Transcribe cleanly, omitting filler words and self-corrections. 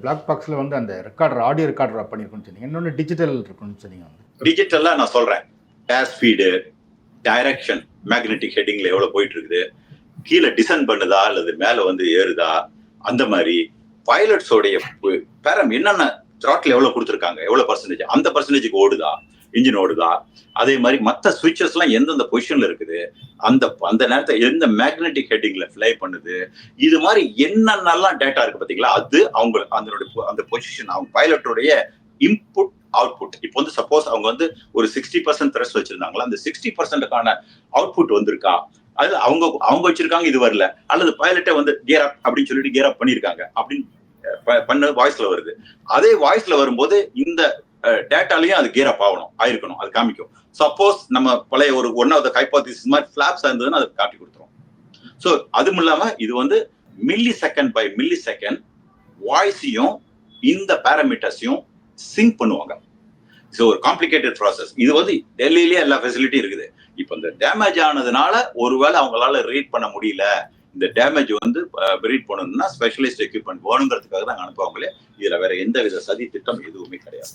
Black பாக்ஸில் வந்து அந்த ரெக்கார்டர் ஆடியோ ரெக்கார்டர் பண்ணியிருக்குன்னு சொன்னீங்க. இன்னொன்று டிஜிட்டல் இருக்குன்னு சொன்னீங்க. டிஜிட்டலாக நான் சொல்கிறேன், ஏர் ஸ்பீடு, டைரக்ஷன், மேக்னெட்டிக் ஹெட்டிங்கில் எவ்வளோ போயிட்டு இருக்குது, கீழே டிசைன் பண்ணுதா அல்லது மேலே வந்து ஏறுதா, அந்த மாதிரி பைலட்ஸோடைய பேரம் என்னென்ன த்ராட்டில் எவ்வளோ கொடுத்துருக்காங்க, எவ்வளோ பர்சன்டேஜ், அந்த பர்சன்டேஜுக்கு ஓடுதா, இன்ஜின் ஓடுதா, அதே மாதிரி மற்ற சுவிட்சஸ்லாம் எந்தெந்த பொசிஷன்ல இருக்குது, அந்த நேரத்தை எந்த மேக்னெட்டிக் ஹெட்டிங்ல ஃபிளை பண்ணுது, இது மாதிரி என்னென்னலாம் டேட்டா இருக்கு பார்த்தீங்களா, அது அவங்க அந்த பொசிஷன் அவங்க பைலட்டோடைய இன்புட் அவுட்புட். இப்போ வந்து சப்போஸ் அவங்க வந்து ஒரு 60% த்ரஸ்ட் வச்சிருந்தாங்களா, அந்த 60%க்கான அவுட்புட் வந்திருக்கா, அது அவங்க வச்சிருக்காங்க, இது வரல, அல்லது பைலட்டை வந்து கியர் அப் அப்படின்னு சொல்லிட்டு கியர் அப் பண்ணியிருக்காங்க அப்படின்னு பண்ண வாய்ஸ்ல வருது. அதே வாய்ஸ்ல வரும்போது இந்த டேட்டாலையும் அது கியர் அப் ஆயிருக்கணும், அது காமிக்கும். சப்போஸ் நம்ம பழைய ஒரு ஒன் ஆஃப் த ஹைபோதீசிஸ் மாதிரி ஃபிளாப்ஸ் இருந்ததுன்னு அதை காட்டி கொடுத்துரும். ஸோ அதுவும் இல்லாம இது வந்து millisecond by millisecond வாய்ஸையும் இந்த பேராமீட்டர்ஸையும் சிங்க் பண்ணுவாங்க. ஸோ ஒரு காம்ப்ளிகேட்டட் ப்ராசஸ். இது வந்து டெல்லியிலேயே எல்லா ஃபெசிலிட்டியும் இருக்குது. இப்போ இந்த டேமேஜ் ஆனதுனால ஒருவேளை அவங்களால ரீட் பண்ண முடியல, இந்த டேமேஜ் வந்து ரீட் பண்ணணும்னா ஸ்பெஷலிஸ்ட் எக்யூப்மெண்ட் வேணுங்கிறதுக்காக தான் அனுப்புவாங்களே. இதுல வேற எந்த வித சதி திட்டம் எதுவுமே கிடையாது.